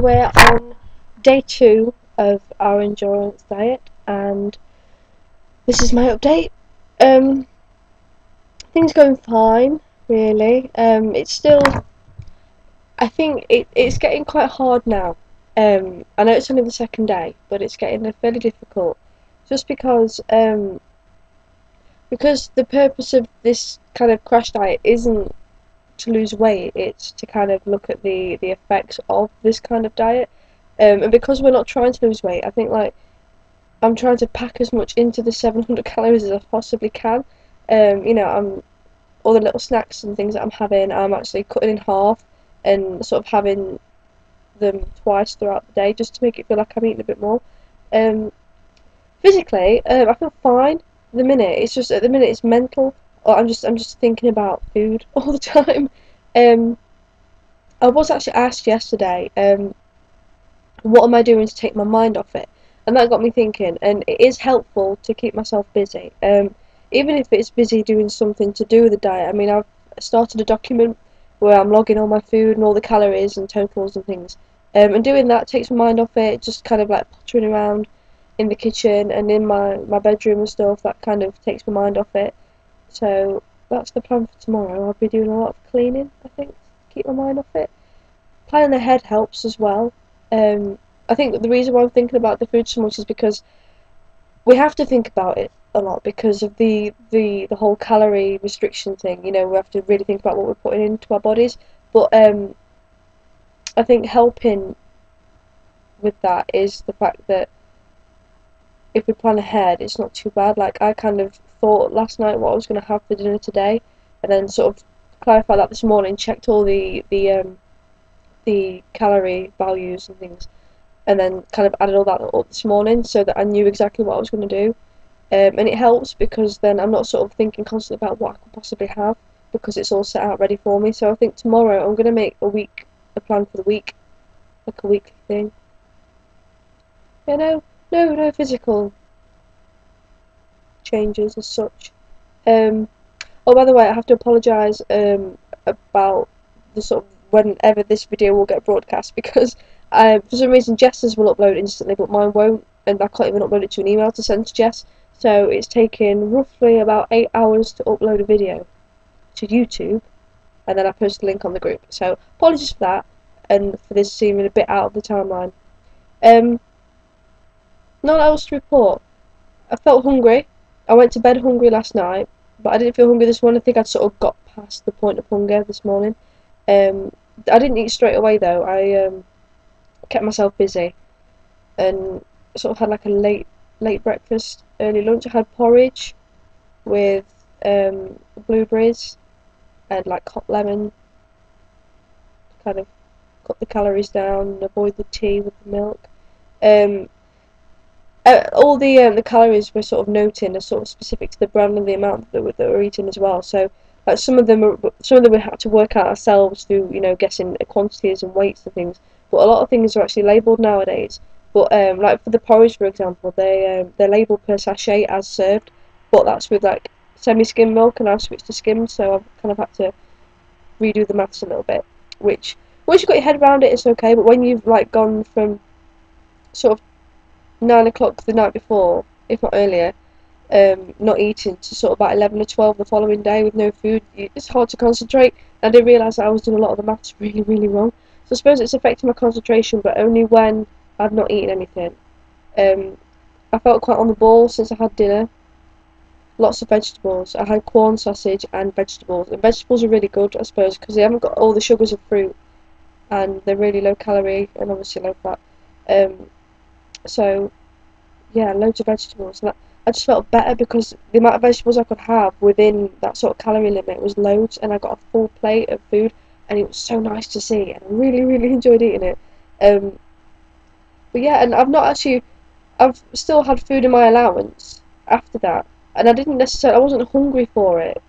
We're on day 2 of our endurance diet, and this is my update. Things going fine, really. It's still, I think it's getting quite hard now. I know it's only the second day, but it's getting fairly difficult, just because the purpose of this kind of crash diet isn't to lose weight, it's to kind of look at the effects of this kind of diet. And because we're not trying to lose weight, I think like I'm trying to pack as much into the 700 calories as I possibly can. I'm all the little snacks and things that I'm having, I'm actually cutting in half and sort of having them twice throughout the day just to make it feel like I'm eating a bit more. Um, Physically, I feel fine at the minute. It's just at the minute it's mental. Or I'm just thinking about food all the time. Um, I was actually asked yesterday, what am I doing to take my mind off it? And that got me thinking, and it is helpful to keep myself busy. Even if it's busy doing something to do with the diet. I mean, I've started a document where I'm logging all my food and all the calories and totals and things. And doing that takes my mind off it, just kind of like pottering around in the kitchen and in my bedroom and stuff, that kind of takes my mind off it. So that's the plan for tomorrow. I'll be doing a lot of cleaning, I think, to keep my mind off it. Planning ahead helps as well. I think the reason why I'm thinking about the food so much is because we have to think about it a lot because of the whole calorie restriction thing. You know, we have to really think about what we're putting into our bodies. But I think helping with that is the fact that if we plan ahead, it's not too bad. Like, I kind of thought last night what I was going to have for dinner today, and then sort of clarified that this morning, checked all the calorie values and things, and then kind of added all that up this morning so that I knew exactly what I was going to do. And it helps because then I'm not sort of thinking constantly about what I could possibly have because it's all set out ready for me. So I think tomorrow I'm going to make a plan for the week, like a weekly thing. Yeah, no physical changes as such. Um, oh, by the way, I have to apologise about the sort of whenever this video will get broadcast because for some reason Jess's will upload instantly, but mine won't, and I can't even upload it to an email to send to Jess. So it's taken roughly about 8 hours to upload a video to YouTube, and then I post the link on the group. So apologies for that, and for this seeming a bit out of the timeline. Um, Not else to report. I felt hungry. I went to bed hungry last night, but I didn't feel hungry this morning. I think I'd sort of got past the point of hunger this morning. Um, I didn't eat straight away though. I kept myself busy and sort of had like a late breakfast, early lunch. I had porridge with blueberries and like hot lemon to kind of cut the calories down and avoid the tea with the milk. Um, all the calories we're sort of noting are sort of specific to the brand and the amount that we're eating as well. So like some of them we had to work out ourselves through guessing quantities and weights and things. But a lot of things are actually labelled nowadays. But like for the porridge, for example, they're labelled per sachet as served, but that's with like semi-skim milk, and I've switched to skimmed, so I've kind of had to redo the maths a little bit. Which once you've got your head around it, it's okay. But when you've like gone from sort of 9 o'clock the night before, if not earlier, not eating to sort of about 11 or 12 the following day with no food, it's hard to concentrate. I didn't realise that I was doing a lot of the maths really, really wrong. So I suppose it's affecting my concentration, but only when I've not eaten anything. I felt quite on the ball since I had dinner. Lots of vegetables. I had corn, sausage, and vegetables. And vegetables are really good, I suppose, because they haven't got all the sugars of fruit, and they're really low calorie and obviously low fat. So yeah, loads of vegetables. And I just felt better because the amount of vegetables I could have within that sort of calorie limit was loads, and I got a full plate of food, and it was so nice to see, and I really, really enjoyed eating it. But yeah, and I've still had food in my allowance after that, and I wasn't hungry for it.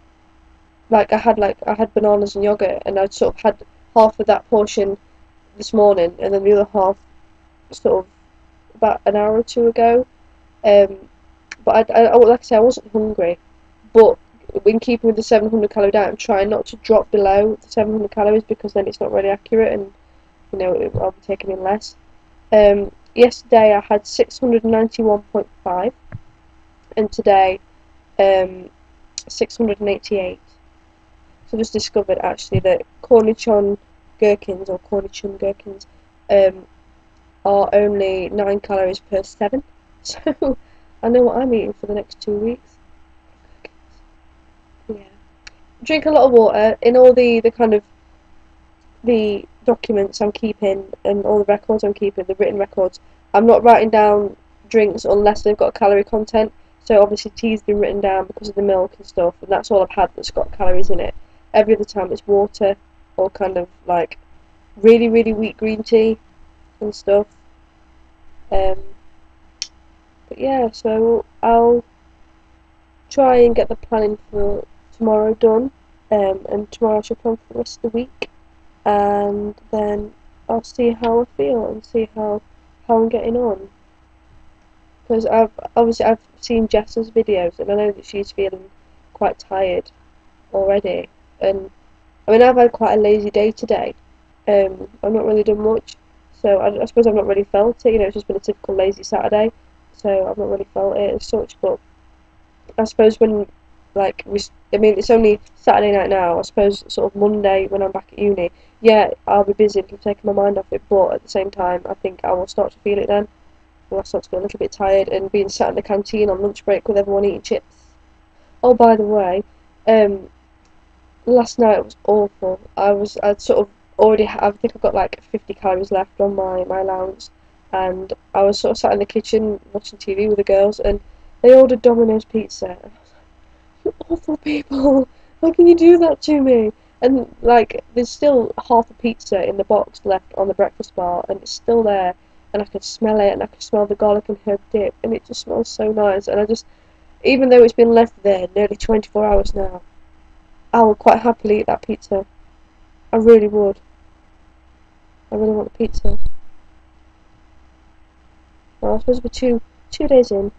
I had bananas and yogurt, and I'd sort of had half of that portion this morning, and then the other half sort of about an hour or two ago. Um, but like I say, I wasn't hungry. But in keeping with the 700 calorie diet, I'm trying not to drop below the 700 calories because then it's not really accurate, and you know, I'll be taking in less. Yesterday I had 691.5, and today 688. So I just discovered actually that Cornichon gherkins are only 9 calories per 7. So I know what I'm eating for the next 2 weeks. Yeah. Drink a lot of water. In all the kind of the documents I'm keeping and all the records I'm keeping, the written records, I'm not writing down drinks unless they've got calorie content. So obviously tea's been written down because of the milk and stuff, and that's all I've had that's got calories in it. Every other time it's water or kind of like really, really weak green tea and stuff. Um, but yeah, so I'll try and get the planning for tomorrow done, and tomorrow I shall plan for the rest of the week, and then I'll see how I feel and see how I'm getting on. Because I've seen Jess's videos, and I know that she's feeling quite tired already. And I mean, I've had quite a lazy day today. I've not really done much, so I suppose I've not really felt it. You know, it's just been a typical lazy Saturday, so I've not really felt it as such. But I suppose when, like, I mean, it's only Saturday night now. I suppose sort of Monday when I'm back at uni, yeah, I'll be busy and taking my mind off it. But at the same time, I think I will start to feel it then. I start to get a little bit tired, and being sat in the canteen on lunch break with everyone eating chips. Oh, by the way, last night was awful. I'd sort of already, I think I got like 50 calories left on my allowance, and I was sort of sat in the kitchen watching TV with the girls, and they ordered Domino's pizza. And I was like, you awful people! How can you do that to me? And like, there's still half a pizza in the box left on the breakfast bar, and it's still there, and I could smell it, and I could smell the garlic and herb dip, and it just smells so nice. And I just, even though it's been left there nearly 24 hours now, I would quite happily eat that pizza. I really would. I really want the pizza. Well, I suppose we're two days in.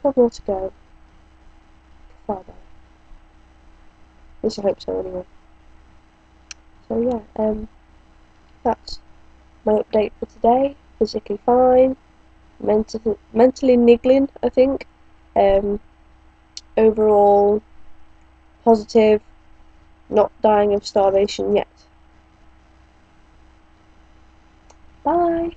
12 more to go. Far better. At least I hope so anyway. So yeah, that's my update for today. Physically fine. Mentally niggling, I think. Um, Overall positive. Not dying of starvation yet. Bye!